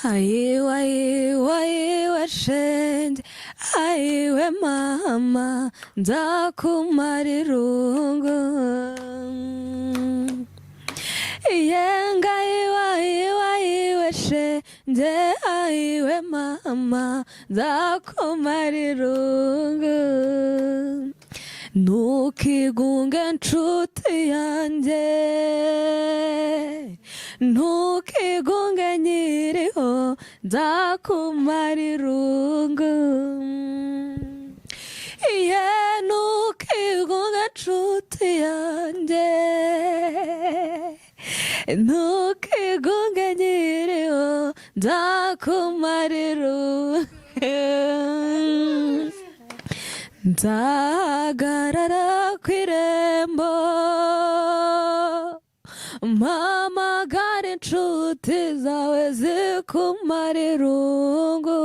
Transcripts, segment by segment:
Aiwe shenge, aiwe mama, nzakumara irungu. Yenga aiwe shenge, aiwe mama, nzakumara irungu. Ntukigunge nshuti yanjye, ntukigunge nkiriho, nzakumara irungu. Ntukigunge nshuti yanjye, ntukigunge nkiriho, nzakumara irungu. Nzahagarara ku irembo, mpamagare inshuti zawe zikumara irungu.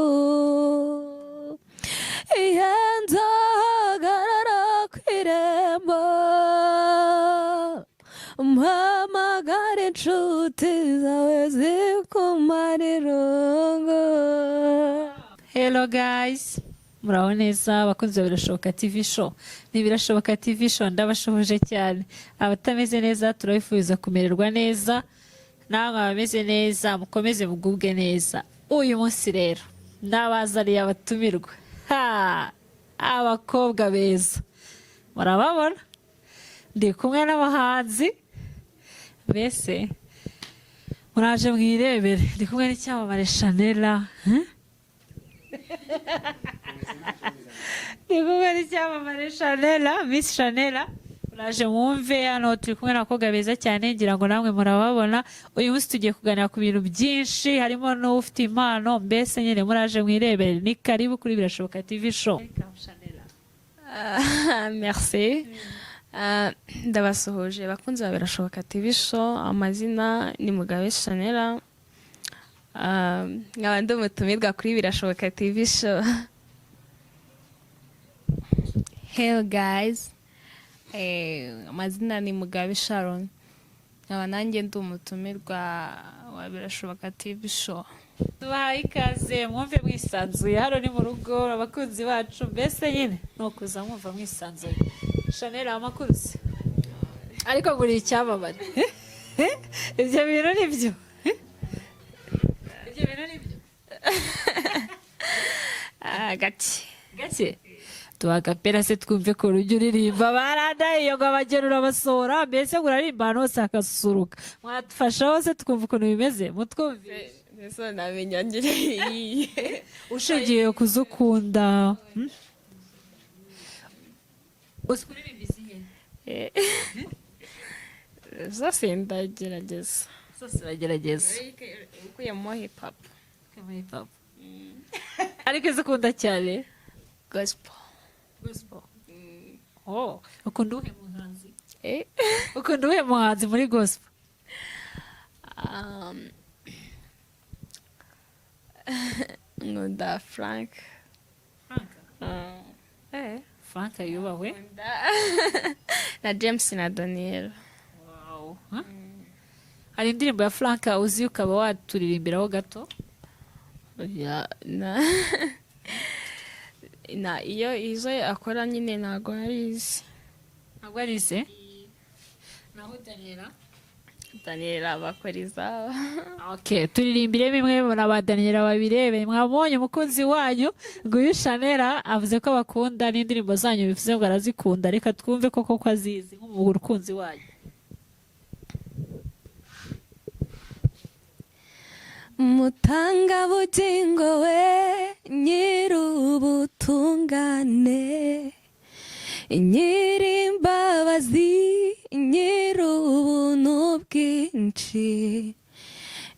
Nzahagarara ku irembo, mpamagare inshuti zawe zikumara irungu. Hello guys, muraho neza abakunzi ba Birashoboka TV show. Ni Birashoboka TV show, ndabashoboje cyane. Abatameze neza turabifuza kumererwa neza, namwe abameze neza mukomeze mugubwe neza. Uyu munsi rero ndabazariye abatumirwa, abakobwa beza murababona, ndi kumwe n'abahanzi mbese muraje mwirebere. Ndi kumwe n'icyamamare Shanella, ndi kumwe n'icyamamare Shanella, Miss Shanella. Muraje mwumve, hano turi kumwe n'abakobwa beza cyane, ngira ngo namwe murababona. Uyu munsi tugiye kuganira ku bintu byinshi, harimo n'ufite impano, mbese nyine muraje mwirebere. Ni karibu kuri Birashoboka TV show. Merci. Ndabasuhuje bakunzi ba Birashoboka TV show. Amazina ni Mugabe Shanella, nkaba ndi umutumirwa kuri Birashoboka TV show. Hello guys, amazina ni Mugabe Sharon, nkaba nanjye ndi umutumirwa wa Birashoboka TV show. Tubahaye ikaze, mwumve mwisanzuye, hano ni mu rugo abakunzi bacu, mbese nyine ni ukuza mwumva mwisanzuye. Shanella, amakuru se? Ariko muri icyamamare ibyo bintu ni byo? Ibyo bintu ni byo? Gake tuhagapera se twumve ko urujya uririmba. Baradaye ngo abagerura basora, mbese urarimba ahantu hose hakasusuruka. Mwadufasha hose twumva ukuntu bimeze, mutwumvire. Mbese namenya ngire ushingiye kuzukunda. Uzi kuririmba izihe? Zose ndagerageza. Zose uragerageza. Ukuyemo hip hop. Ariko izikunda cyane gospel. Oh, ukunda uhe muhanzi? Ukunda uhe muhanzi muri gospel? Nkunda Frank. Frank yubahwe. Na James na Daniel. Wow. Hari indirimbo ya Frank uzi ukaba waturirimbiraho gato? Iyo izo akora nyine ntago arizi. Ntabwo arize? Naho Daniela bakora izaba. Okay, turirimbire bimwe na ba Daniela babirebe. Mwabonye umukunzi wanyu ngo uyu Shanella avuze ko bakunda n'indirimbo zanyu, bivuze ngo arazikunda. Reka twumve koko ko azizi nk'umukunzi wanyu. Mutanga bugingo we, nyir'ubutungane, nyir'imbabazi, nyir'ubuntu bwinshi,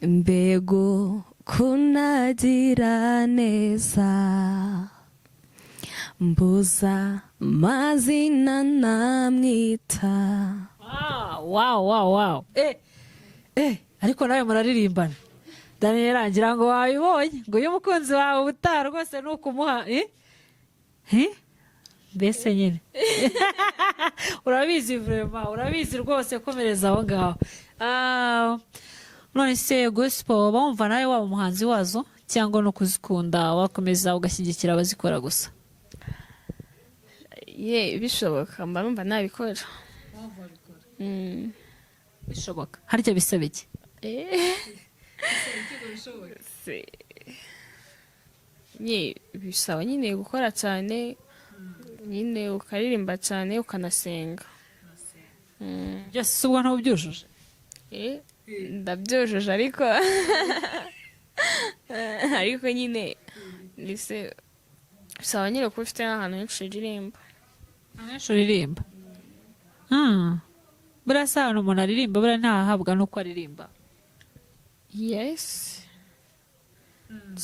mbego kunagira neza, mbuza amazina namwita. Wow. Ariko nawe muraririmbana. Daniela, ngira ngo wabibonye ngo uyu mukunzi wawe ubutaha rwose ni ukumuha mbese nyine urabizi vraiment, urabizi rwose, komereza aho ngaho. none se gospel waba wumva nawe waba umuhanzi wazo cyangwa no kuzikunda wakomeza ugashyigikira abazikora gusa? bishoboka mba numva nabikora. Bishoboka harya bisaba iki? Bisaba nyine gukora cyane, nyine ukaririmba cyane ukanasenga. Byose si ubwo ntubyujuje? Ndabyujuje ariko nyine bisaba nyine kuba ufite n'ahantu henshi uririmba. Henshi uririmba? Buriya si ahantu umuntu aririmba buriya ntahahabwa n'uko aririmba? Yes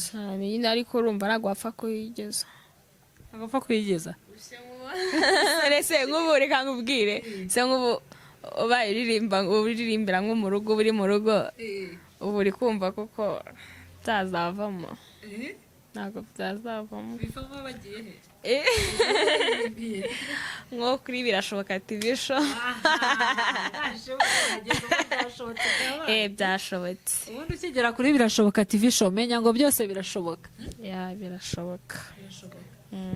cyane nyine, ariko urumva ntabwo wapfa kuyigeza. Ntabwo wapfa kuyigeza? Ese nk'ubu reka nkubwire, se nk'ubu ubaye uririmbira nko mu rugo, uri mu rugo ubu uri kumva kuko byazavamo. Ntabwo byazavamo. Bivamo bagiye he? Nko kuri Birashoboka TV show. Byashobotse. Ubundi ukigera kuri Birashoboka TV show menya ngo byose birashoboka. Birashoboka.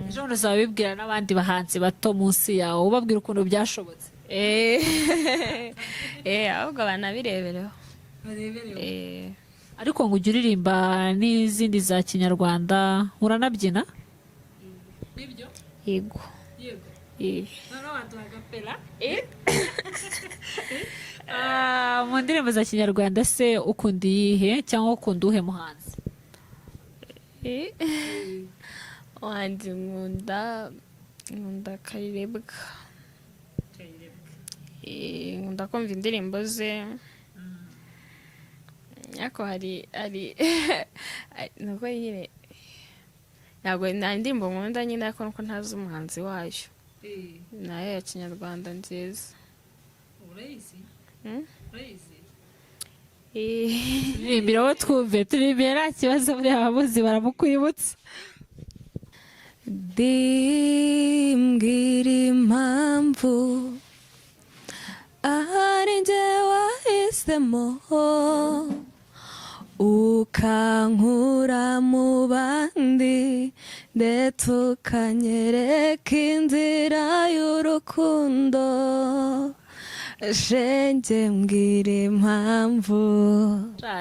Ejo bundi uzabibwira n'abandi bahanzi bato munsi yawe ubabwira ukuntu byashobotse. Ahubwo banabirebereho. Ariko ngo ujye uririmba n'izindi za kinyarwanda uranabyina? Nibyo? Yego. Noneho waduha agapera? Mu ndirimbo za kinyarwanda se ukunda iyihe cyangwa ukunda uhe muhanzi? Wanjye nkunda Kayirebwa. Nkunda kumva indirimbo ze. Ariko hari nuko nyine ntabwo nta ndirimbo nkunda nyine, ariko nuko ntazi umuhanzi wayo nayo ya kinyarwanda nziza. Turirimbira aho twumve, turirimbira nta kibazo, buriya abamuzi baramukwibutsa. Mbwira impamvu ahari njye wahisemo ukankura mu bandi ndetse ukanyereka inzira y'urukundo. Shenge mbwira impamvu.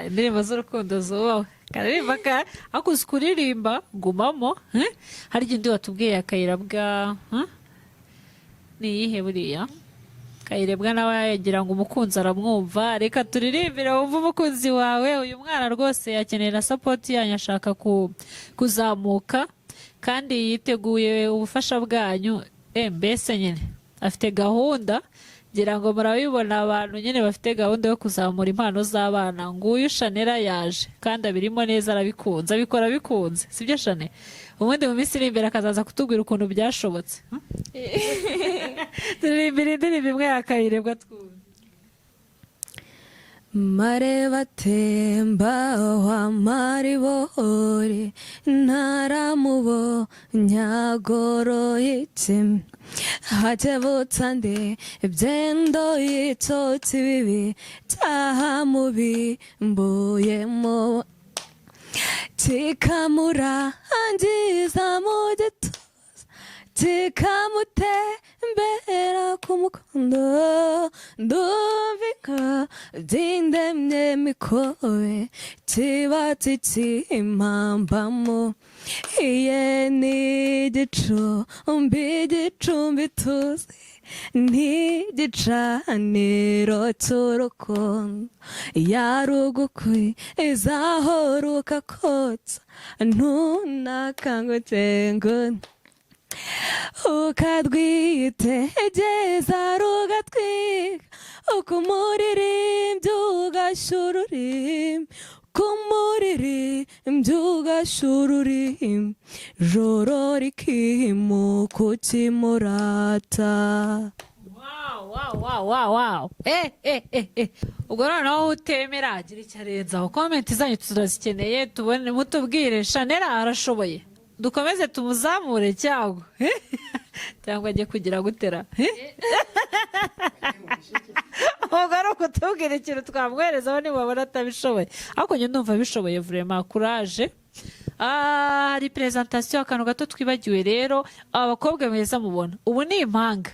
Indirimbo z'urukundo zubawe karirimba ariko uzi kuririmba gumamo. Hari undi watubwiye Kayirebwa, ni iyihe buriya? Kayirebwa nawe yagira ngo umukunzi aramwumva. Reka turirimbire wumve umukunzi wawe. Uyu mwana rwose yakenera sapoti yanyu, ashaka kuzamuka kandi yiteguye ubufasha bwanyu. Mbese nyine afite gahunda, ngira ngo murabibona abantu nyine bafite gahunda yo kuzamura impano z'abana. Nguyu Shanera yaje kandi abirimo neza, arabikunze, abikora bikunze, sibyo Shane? Ubundi mu minsi iri imbere akazaza kutubwira ukuntu byashobotse. Turirimbira indirimbo imwe ya Kayirebwa twumve. Mareba temba wa maribori ntaramubo nyagorohitse hatebutande byendo yitotsi bibi taha mubi mbuyemo tikamura angiza mu gituza tikamutembera ku mukondo ndumvika byindemye mikobe kibatsi kimpambamo iye ni igicumbi tuzi ntigicaniro cy'urukundo yarugukwi izahoruka kotsa ntunakangutse ngo ukadwitegeza rugatwika ukumuririmbyi ugashururimbyi kumuririmbyi ugashururimbyi joro rikimuka ukimurata. Wow. Ubwo noneho utemera agira icyo arenzaho. Komenti zanyu turazikeneye, tubone mutubwire Shanera arashoboye, dukomeze tumuzamure cyangwa cyangwa ajye kugira gutera ubwo ari ukutubwira ikintu twamwoherezaho nibabona atabishoboye ariko njye ndumva bishoboye vraiment courage. Hari presentation akantu gato twibagiwe rero abakobwa beza mubona ubu ni impanga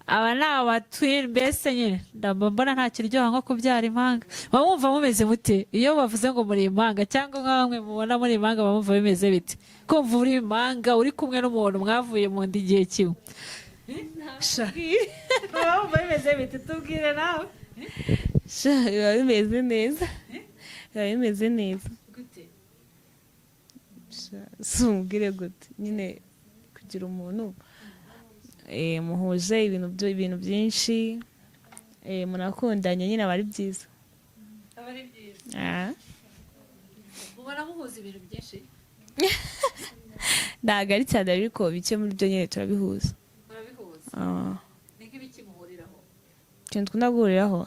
aba ni abatwin mbese nyine ndambona nta kiryoha nko kubyara impanga bamwumva mumeze mute iyo bavuze ngo muri impanga cyangwa nk'amwe mubona muri impanga bamwumva bimeze bite kumva uri impanga uri kumwe n'umuntu mwavuye mu nda igihe kimwe bamwumva bimeze bite tubwire nawe biba bimeze neza biba bimeze neza si umubwire gute nyine kugira umuntu muhuje ibintu byinshi munakundanye nyine aba ari byiza mubona muhuza ibintu byinshi ntabwo ari cyane ariko bike muri byo nyine turabihuza ni nk'ibiki muhuriraho ikintu dukunda guhuriraho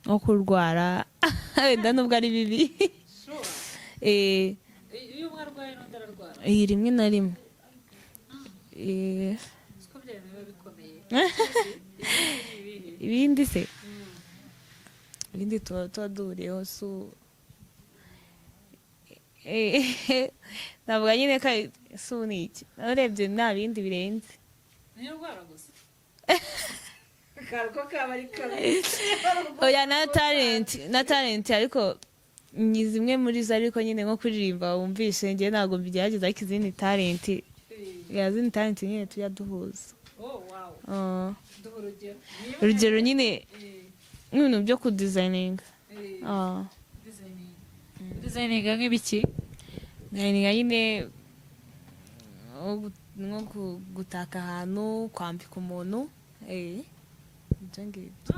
nko kurwara wenda nubwo ari bibi iyo umwe arwaye n'undi ararwara rimwe na rimwe siko byari biba bikomeye ibindi se ibindi tuba duhuriyeho navuga nyine ko ni iki urebye nta bindi birenze niyo ndwara gusa ko kaba ari kabi oya na talent ariko ni zimwe muri zo ariko nyine nko kuririmba wumvishe njye ntabwo mbigerageza ariko izindi talent nyine tujya duhuza urugero nyine nk'ibintu byo kudizayininga dizayininga nk'ibiki dizayininga nyine nko gutaka ahantu kwambika umuntu ibyo ngibyo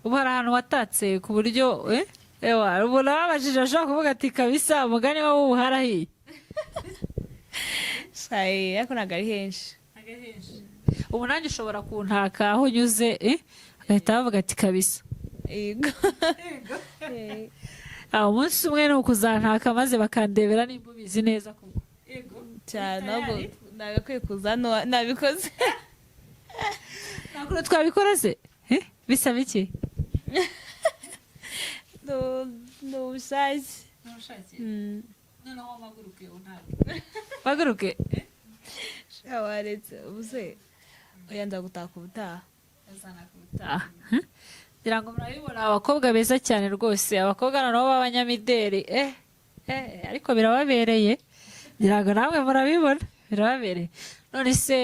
ubu hari ahantu watatse ku buryo ubona babajije ashobora kuvuga ati kabisa umugani wowe ubu harahiye ariko ntabwo ari henshi ubu nanjye ushobora kuntaka aho unyuze agahita bavuga ati kabisa umunsi umwe ni ukuzantaka maze bakandebera nimba ubizi neza cyane ntabwo nagakwiye kuza hano nabikoze ntabwo twabikora se bisaba iki ni ubushake noneho mpaguruke mpaguruke waretse ubuse yenda gutaka ubutaha ngira ngo murabibona abakobwa beza cyane rwose abakobwa noneho b'abanyamideli ariko birababereye ngira ngo namwe murabibona birababereye none se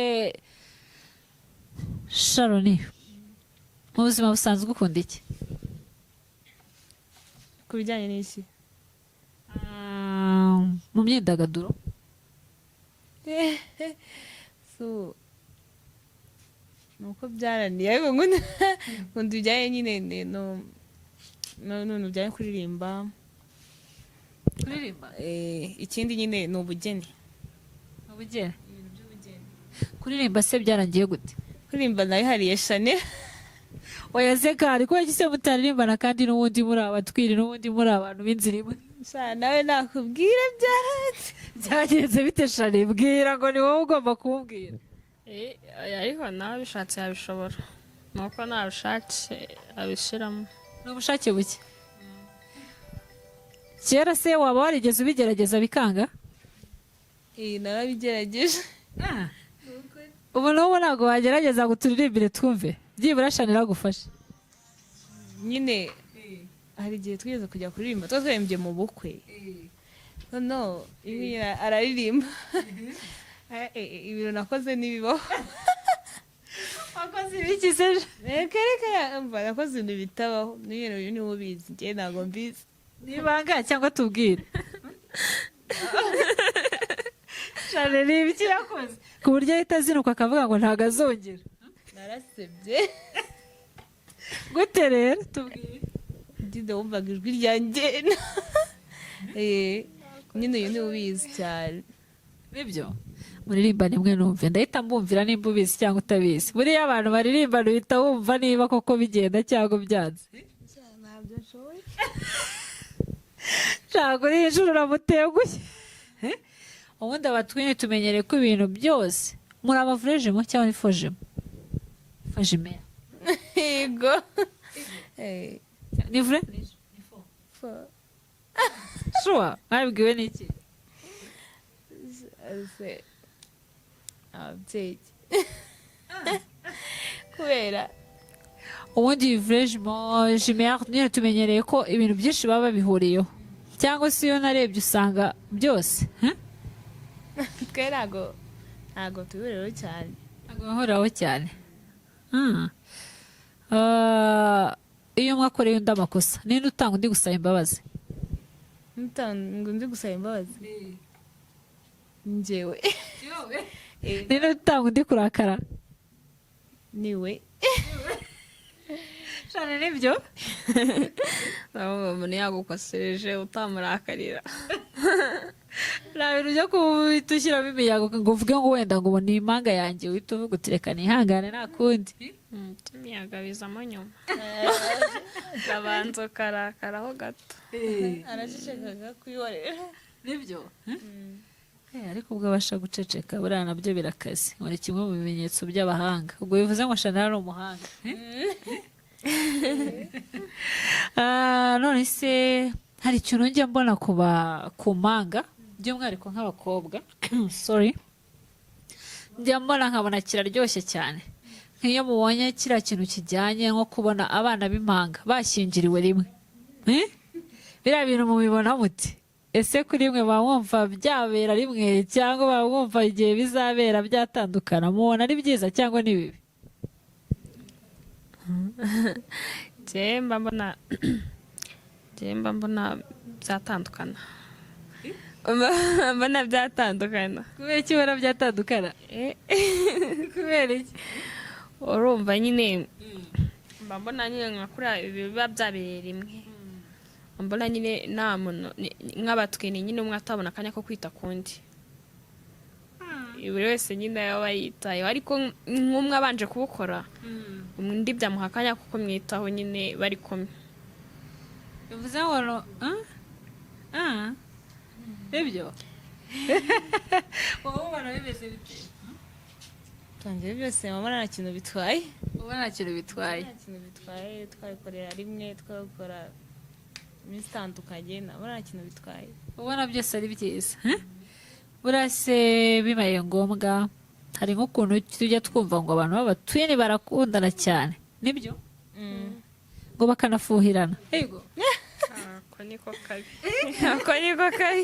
Sharoni mu buzima busanzwe ukunda iki ku bijyanye n'iki mu myidagaduro ni uko byarangiye ariko nkunda bijyanye nyine n'ibintu bijyanye kuririmba ikindi nyine ni ubugeni kuririmba se byarangiye gute kuririmba nabihariye Chanel wayazeka ariko yagize mutaririmbana kandi n'ubundi muri abatwiri n'ubundi muri abantu b'inzira imwe nawe nakubwira byagenze bite Chanel bwira ngo ni wowe ugomba kumbwira ariko nawe abishatse yabishobora nuko ntabishatse abishyiramo ni ubushake buke kera se waba warigeze ubigerageza bikanga narabigerageje ubu n'ubu ntabwo wagerageza ngo turirimbire twumve byibura Chanel agufashe nyine hari igihe twigeze kujya kuririmba tuba twarimbye mu bukwe noneho araririmba ibintu nakoze n'ibibaho wakoze ibiki se reka nakoze ibintu bitabaho n'ibintu niba ubizi njye ntabwo mbizi n'ibanga cyangwa tubwire Chanel ni ibiki yakoze ku buryo ahita azinuka akavuga ngo ntabwo azongera narasebye gute rero tubwire ndinde wumvaga ijwi ryanjye nyine uyu niwe ubizi cyane nibyo muririmba nimwe numve ndahita mbumvira nimba ubizi cyangwa utabizi buriya abantu baririmba uhita wumva niba koko bigenda cyangwa byanze ntabyo nshoboye ntabwo uri hejuru uramutenguye ubundi abatwini tumenyereye ko ibintu byose muri abavurejimo cyangwa ni fojimo fojimera yego ni vure shuwa mwabibwiwe n'iki ababyeyi kubera ubundi vurejimo jimere nyine tumenyereye ko ibintu byinshi baba babihuriyeho cyangwa se iyo narebye usanga byose twe ntabwo tubihuriyeho cyane ntabwo bahuriraho cyane iyo umwe akoreye undi amakosa ninde utanga undi gusaba imbabazi ngo ndi gusaba imbabazi njyewe ninde utanga undi kurakara niwe cyane nibyo umuntu yagukosereje utamurakarira nta bintu byo kuhita ushyiramo imiyago ngo uvuge ngo wenda ngo ni impanga yanjye uhita uvuga uti reka nihangane nta kundi imiyaga bizamo nyuma ukabanza ukarakaraho gato aracecekaga kwihorera nibyo ariko ubwo abasha guceceka buriya nabyo birakaze ngo ni kimwe mu bimenyetso by'abahanga ubwo bivuze ngo Chanel ari umuhanga none se hari ikintu njya mbona ku manga by'umwihariko nk'abakobwa sorry njya mbona nkabona kiraryoshye cyane nk'iyo mubonye kiriya kintu kijyanye nko kubona abana b'impanga bashyingiriwe rimwe biriya bintu mubibona muti ese kuri mwe baba mwumva byabera rimwe cyangwa baba mwumva igihe bizabera byatandukana mubona ari byiza cyangwa ni bibi mba mbona byatandukana mbona byatandukana kubera iki ubona byatandukana kubera iki urumva nyine mba mbona nyine nka kuriya biba byabereye rimwe mbona nyine nta muntu nk'abatwini nyine umwe atabona akanya ko kwita kundi buri wese nyine yaba yitayeho ariko nk'umwe abanje kubukora undi byamuha akanya kuko mwitaho nyine bari kumwe bivuze ngo nibyo wowe ubona bimeze bite tangiye byose mama nta kintu bitwaye ubona nta kintu bitwaye twabikorera rimwe twabikora iminsi itandukanye nabona nta kintu bitwaye ubona byose ari byiza buriya se bibaye ngombwa hari nk'ukuntu tujya twumva ngo abantu b'abatwini barakundana cyane nibyo ngo bakanafuhirana yego ako niko kabi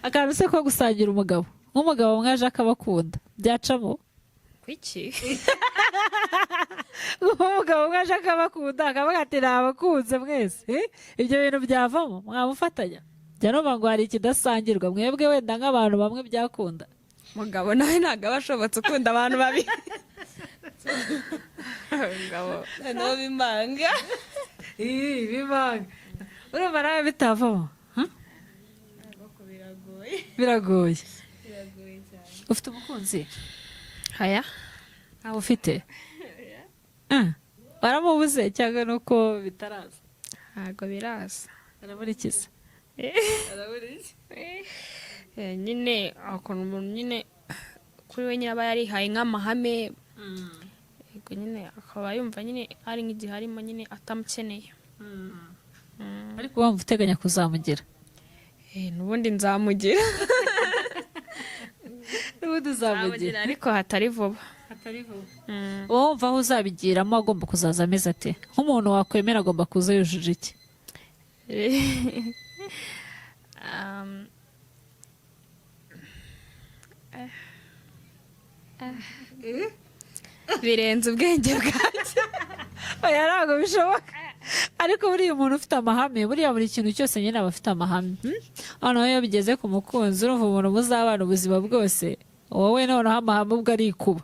akantu se ko gusangira umugabo nk'umugabo umwe aje akabakunda byacamo kwiki umugabo umwe aje akabakunda akavuga ati nabakunze mwese ibyo bintu byavamo mwamufatanya jya numva ngo hari ikidasangirwa mwebwe wenda nk'abantu bamwe byakunda mugabo nawe ntabwo aba ashobotse ukunda abantu babiri mugabo noneho bimanga urumva nawe bitavamo biragoye cyane ufite umukunzi haya ntawe ufite waramubuze cyangwa nuko bitaraza ntabwo biraza araburikiza nyine ukuntu umuntu nyine kuri we nyine aba yarihaye nk'amahame yego nyine akaba yumva nyine hari nk'igihe harimo nyine atamukeneye ariko wumva uteganya kuzamugira n'ubundi nzamugira n'ubundi uzamugira ariko hatari vuba uba wumva aho uzabigiramo agomba kuzaza ameze ate nk'umuntu wakwemera agomba kuza yujuje iki birenze ubwenge bwanjye oya ntabwo bishoboka ariko buriya umuntu ufite amahame buriya buri kintu cyose nyine aba afite amahame noneho iyo bigeze ku mukunzi urumva umuntu muzabana ubuzima bwose wowe noneho amahame ubwo arikuba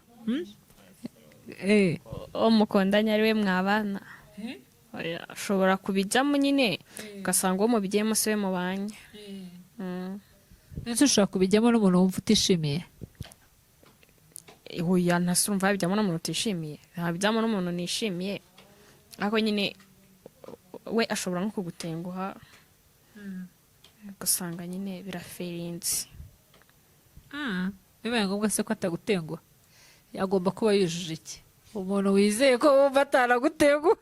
uwo mukundanye ari we mwabana ashobora kubijyamo nyine ugasanga uwo mubigiyemo si we mubanye ndetse ushobora kubijyamo n'umuntu wumva utishimiye huya ntasurumva bijyamo n'umuntu utishimiye ntabijyamo n'umuntu nishimiye ariko nyine we ashobora nko kugutenguha ugasanga nyine biraferinze bibaye ngombwa se ko atagutenguha agomba kuba yujuje iki? Umuntu wizeye ko wumva atanagutenguha.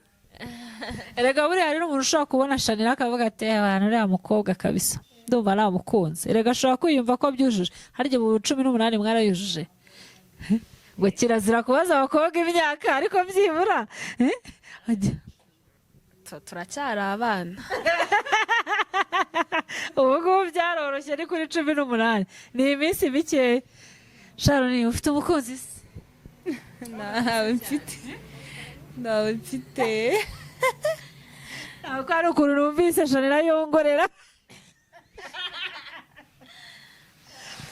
Erega buriya hari n'umuntu ushobora kubona Shanira akavuga ati abantu uriya mukobwa kabisa ndumva namukunze. Erega ashobora kwiyumva ko byujuje. Harya mu 18 mwarayujuje? Ngo kirazira kubaza abakobwa imyaka ariko byibura turacyari abana. ubu ngubu byaroroshye ni kuri 18. Ni iminsi mikeya. Sharon, ufite umukunzi se? Ntawe mfite. Ntabwo ari ukuntu numvise Shanira yongorera.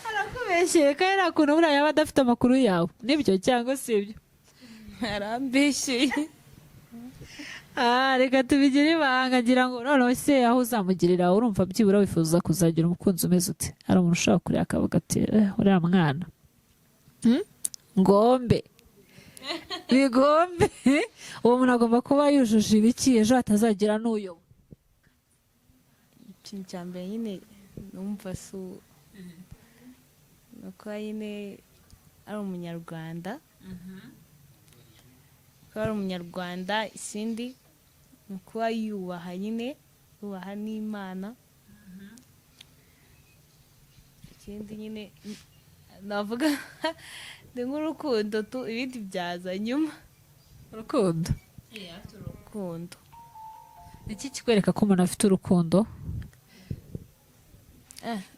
Arakubeshyeye kandi nta kuntu buriya yaba adafite amakuru yawe. Nibyo cyangwa si ibyo? Arambeshyeye. Reka tubigire ibanga ngira ngo noneho se aho uzamugirira urumva byibura wifuza kuzagira umukunzi umeze ute? Hari umuntu ushobora kureba akavuga ati uriya mwana ngombe bigombe. Uwo muntu agomba kuba yujuje ibiki ejo hatazagira n'uyoba. Ikintu cya mbere nyine numva nuko nyine ari umunyarwanda. Ko ari umunyarwanda. Isindi ni ukuba yubaha nyine, yubaha n'Imana. Ikindi nyine navuga ni nk'urukundo ibindi byaza nyuma. Urukundo? Urukundo. Iki kikwereka ko umuntu afite urukundo?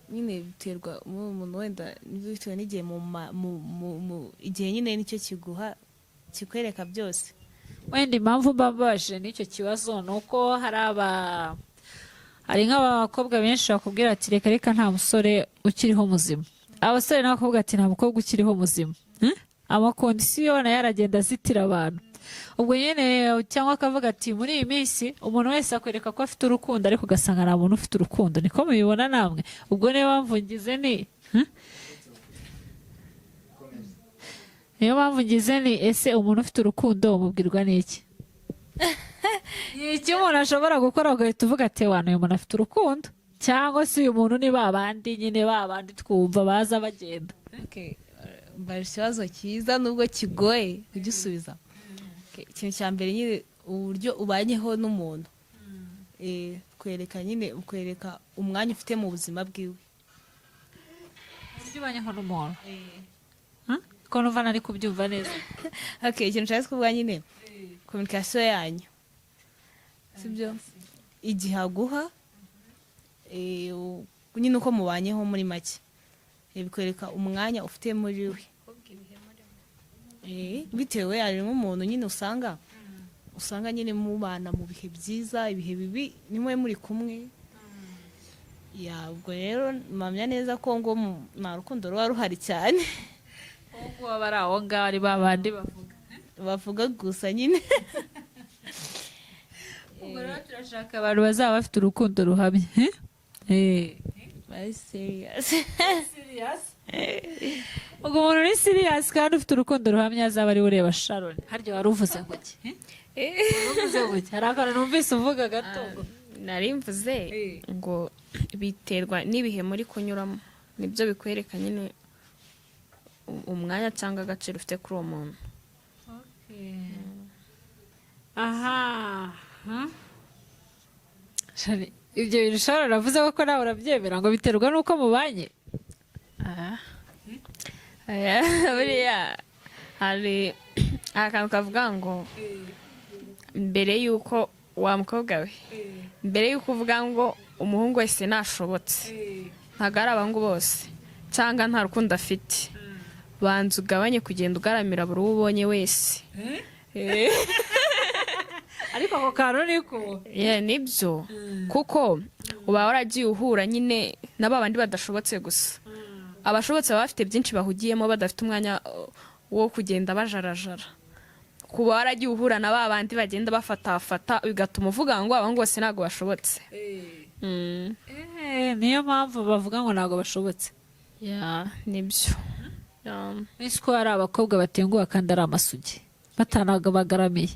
Nyine biterwa umuntu wenda bitewe n'igihe igihe nyine nicyo kiguha kikwereka byose. Wenda impamvu mbabaje n'icyo kibazo ni uko hari nk'abakobwa benshi bakubwira ati reka reka nta musore ukiriho muzima. Abasore n'abakobwa ati nta mukobwa ukiriho muzima. Amakondisiyo nayo aragenda azitira abantu. Ubwo nyine cyangwa akavuga ati muri iyi minsi umuntu wese akwereka ko afite urukundo ariko ugasanga nta muntu ufite urukundo. Niko mubibona namwe? Ubwo niyo mpamvu ngize ni ese umuntu ufite urukundo umubwirwa n'iki? Iki umuntu ashobora gukora ugahita uvuga ati wana uyu muntu afite urukundo, cyangwa se uyu muntu ni babandi nyine babandi twumva baza bagenda. Mbara ikibazo cyiza nubwo kigoye kugisubiza. Ikintu cya mbere nyine uburyo ubanyeho n'umuntu. Kwereka nyine ukwereka umwanya ufite mu buzima bwiwe. Uburyo ubanyeho n'umuntu? Ko numva nari kubyumva neza. Ikintu nshaka kuvuga nyine communication yanyu. Sibyo? Igihe aguha nyine uko mubanyeho muri make. Bikwereka umwanya ufite muri we. Bitewe ari nk'umuntu nyine usanga nyine mubana mu bihe byiza, ibihe bibi nimwe muri kumwe. Ubwo rero mpamya neza ko ngo nta rukundo ruba ruhari cyane. Ubwo baba ari aho ngaho ari babandi bavuga gusa nyine. Ubwo rero turashaka abantu bazaba bafite urukundo ruhamye. Bari serious. Ubwo umuntu ni serious kandi ufite urukundo ruhamye azaba ari ureba Sharon. Harya wari uvuze ngo iki? Uvuze ngo iki? Hari akantu numvise uvuga gato. Nari mvuze ngo biterwa n'ibihe muri kunyuramo. Nibyo bikwereka nyine umwanya cyangwa agaciro ufite kuri uwo muntu. Ibyo bintu Sharon aravuze ko nawe urabyemera ngo biterwa n'uko mubanye? Buriya hari akantu kavuga ngo mbere y'uko wa mukobwa we, mbere y'uko uvuga ngo umuhungu wese nashobotse, ntabwo ari abangu bose cyangwa nta rukundo afite, banza ugabanye kugenda ugaramira buri uwo ubonye wese. Ariko ako kantu niko nibyo, kuko uba waragiye uhura nyine na babandi badashobotse gusa. Abashobotse baba bafite byinshi bahugiyemo badafite umwanya wo kugenda bajarajara. Kuba waragiye uhura na babandi bagenda bafatafata bigatuma uvuga ngo abangu bose ntabwo bashobotse. Niyo mpamvu bavuga ngo ntabwo bashobotse. Nibyo. Ese ko hari abakobwa batenguha kandi ari amasugi batanaga bagaramiye.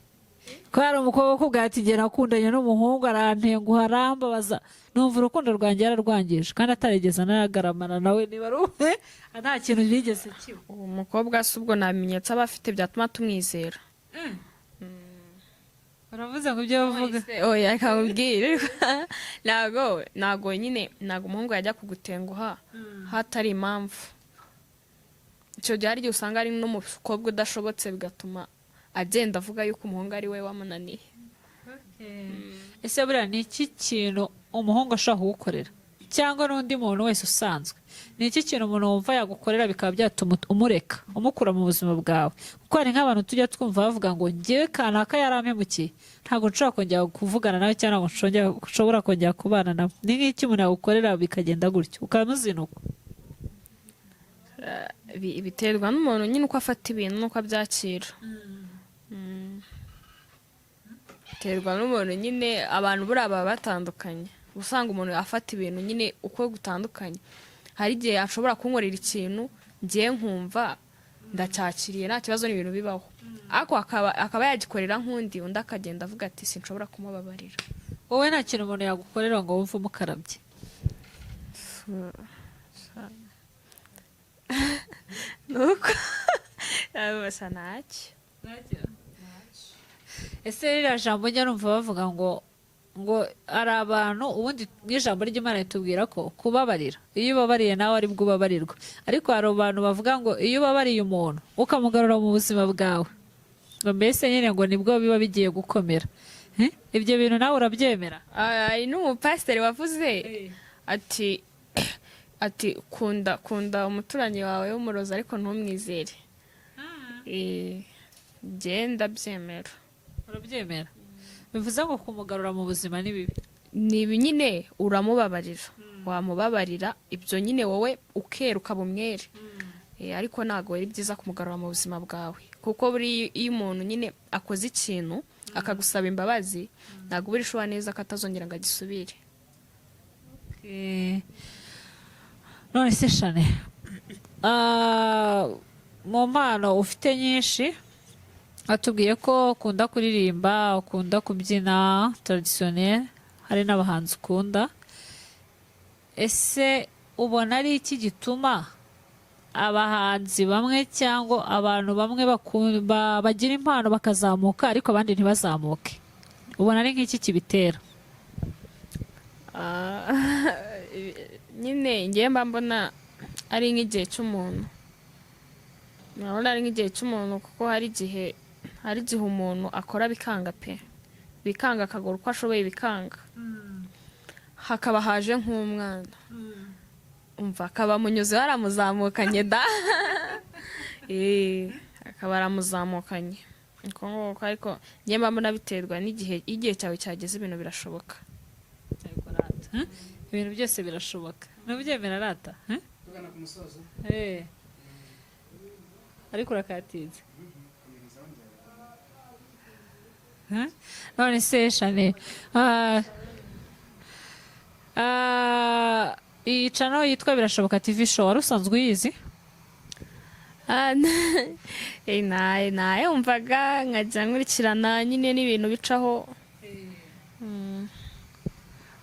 ko hari umukobwa ukubwira ati njye nakundanye n'umuhungu arantenguha arambabaza numva urukundo rwanjye yararwangije kandi atarigeze anagaramana nawe niba ari umwe nta kintu bigeze kiba. uwo mukobwa si ubwo nta bimenyetso aba afite byatuma tumwizera. baravuze ngo ibyo bavuga oya akamubwira ntago nyine ntago umuhungu yajya kugutenguha hatari impamvu. icyo gihe hari igihe usanga ari n'umukobwa udashobotse bigatuma agenda avuga yuko umuhungu ari we wamunaniye. ese buriya ni iki kintu umuhungu ashobora kugukorera cyangwa n'undi muntu wese usanzwe, ni iki kintu umuntu wumva yagukorera bikaba byatuma umureka umukura mu buzima bwawe? kuko hari nk'abantu tujya twumva bavuga ngo njyewe kanaka yarampemukiye ntabwo nshobora kongera kuvugana nawe cyangwa ngo nshobora kongera kubana nawe. ni nk'iki umuntu yagukorera bikagenda gutyo ukamuzinukwa? biterwa n'umuntu nyine uko afata ibintu n'uko abyakira. biterwa n'umuntu nyine, abantu buriya baba batandukanye, usanga umuntu afata ibintu nyine uko gutandukanye. hari igihe ashobora kunkorera ikintu ngiye nkumva ndacyakiriye nta kibazo, n'ibintu bibaho, ariko akaba yagikorera nk'undi, undi akagenda avuga ati sinshobora kumubabarira. wowe nta kintu umuntu yagukorera ngo wumve umukarabye? nuko basa ntacyo. ese ririya jambo njya numva bavuga ngo ari abantu, ubundi n'ijambo ry'Imana ritubwira ko kubabarira, iyo ubabariye nawe ari bwo ubabarirwa, ariko hari abantu bavuga ngo iyo ubabariye umuntu ukamugarura mu buzima bwawe ngo mbese nyine ngo nibwo biba bigiye gukomera. ibyo bintu nawe urabyemera? hari n'umupasiteri wavuze ati kunda umuturanyi wawe w'umurozi ariko ntumwizere. genda byemera. urabyemera? bivuze ngo kumugarura mu buzima ni bibi? ni ibi nyine, uramubabarira, wamubabarira ibyo nyine wowe ukera ukaba umwere. ariko ntabwo ari byiza kumugarura mu buzima bwawe, kuko buri iyo umuntu nyine akoze ikintu akagusaba imbabazi ntabwo uba urishuwa neza ko atazongera ngo agisubire. none se Shane, mu mpano ufite nyinshi, watubwiye ko ukunda kuririmba, ukunda kubyina traditionnel, hari n'abahanzi ukunda. ese ubona ari iki gituma abahanzi bamwe cyangwa abantu bamwe bagira impano bakazamuka ariko abandi ntibazamuke? ubona ari nk'iki kibitera? nyine ngiye mba mbona ari nk'igihe cy'umuntu, urabona ari nk'igihe cy'umuntu, kuko hari igihe umuntu akora bikanga pe, bikanga akagura uko ashoboye bikanga, hakaba haje nk'umwana umva akaba munyuze waramuzamukanye da akaba aramuzamukanye uko nguko. ariko ngiye mba mbona biterwa n'igihe, igihe cyawe cyageze ibintu birashoboka. ibintu byose birashoboka, ntubyemera rata? ariko urakatinze. none se Shane, iyi channel yitwa Birashoboka TV show wari usanzwe uyizi? nayo umvaga nkajya nkurikirana nyine n'ibintu bicaho.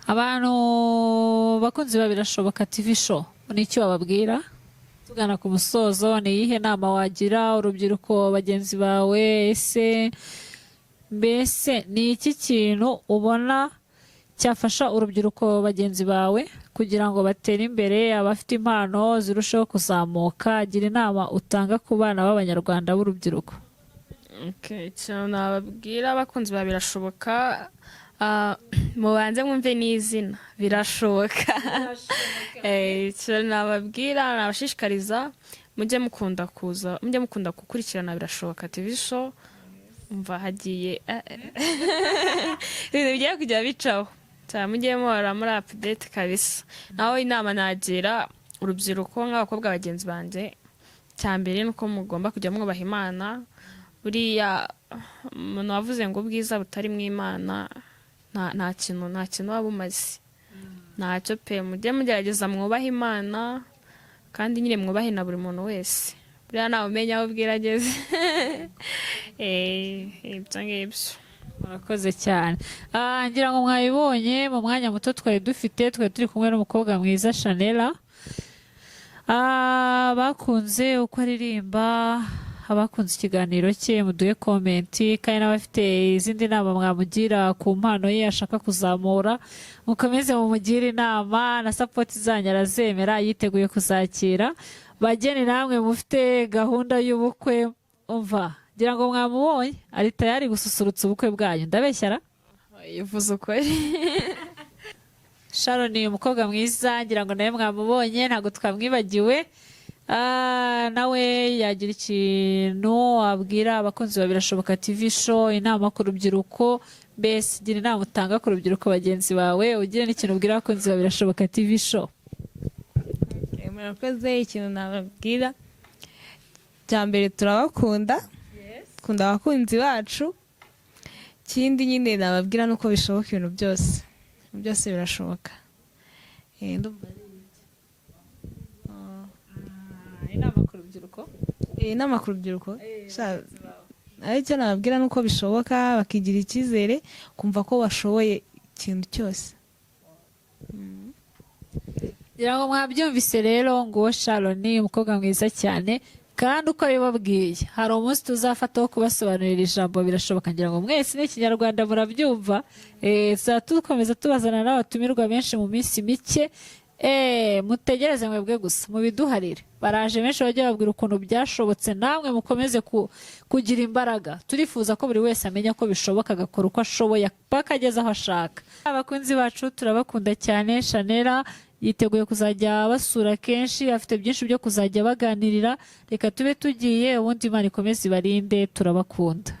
abantu bakunzi ba Birashoboka TV show ni iki wababwira tugana ku musozo? ni iyihe nama wagira urubyiruko bagenzi bawe? ese mbese ni iki kintu ubona cyafasha urubyiruko bagenzi bawe kugira ngo batere imbere, abafite impano zirusheho kuzamuka? gira inama utanga ku bana b'abanyarwanda b'urubyiruko. ikintu nababwira abakunzi ba Birashoboka, mubanze mwumve n'izina Birashoboka. icyo nababwira, nabashishikariza mujye mukunda gukurikirana Birashoboka TV show. umva hagiye ibintu bigiye kujya bicaho cyane, mujye muhora muri update kabisa. naho inama nagira urubyiruko nk'abakobwa bagenzi banjye, cya mbere nuko mugomba kujya mwubaha Imana. buriya umuntu wavuze ngo ubwiza butari mu Imana nta kintu waba umaze, ntacyo pe. mujye mugerageza mwubahe Imana, kandi nyine mwubahe na buri muntu wese, buriya nawe umenya aho ubwira ageze. ibyo ngibyo. murakoze cyane. Ngira ngo mwabibonye mu mwanya muto twari turi kumwe n'umukobwa mwiza Shanella. Bakunze uko aririmba, abakunze ikiganiro cye muduhe komenti, kandi n'abafite izindi nama mwamugira ku mpano ye ashaka kuzamura mukomeze mumugire inama, na sapoti zanyu arazemera, yiteguye kuzakira. Bageni namwe mufite gahunda y'ubukwe, umva ngira ngo mwamubonye ari tayari gususurutsa ubukwe bwanyu, ndabeshyara yivuze ukuri. Sharon ni umukobwa mwiza, ngira ngo nawe mwamubonye ntabwo twamwibagiwe. Nawe yagira ikintu wabwira abakunzi ba Birashoboka TV show, inama ku rubyiruko, mbese gira inama utanga ku rubyiruko bagenzi bawe, ugire n'ikintu ubwira abakunzi ba Birashoboka TV show. Murakoze. Ikintu nababwira cya mbere, turabakunda, dukunda abakunzi bacu. Ikindi nyine nababwira nuko bishoboka, ibintu byose birashoboka. Inama ku rubyiruko, inama ku rubyiruko icyo nababwira nuko bishoboka, bakigira icyizere, kumva ko bashoboye ikintu cyose. ngira ngo mwabyumvise rero, ngo Sharon ni umukobwa mwiza cyane, kandi uko bibabwiye hari umunsi tuzafata wo kubasobanurira ijambo birashoboka. Ngira ngo mwese n'ikinyarwanda murabyumva. Tuzakomeza tubazana n'abatumirwa benshi mu minsi mike. Mutegereze mwebwe gusa mubiduharire, baraje benshi bajya babwira ukuntu byashobotse, namwe mukomeze kugira imbaraga. Turifuza ko buri wese amenya ko bishoboka, agakora uko ashoboye paka ageze aho ashaka. Abakunzi bacu turabakunda cyane. Shanella yiteguye kuzajya basura kenshi, afite byinshi byo kuzajya baganirira. Reka tube tugiye, ubundi Imana ikomeze ibarinde, turabakunda.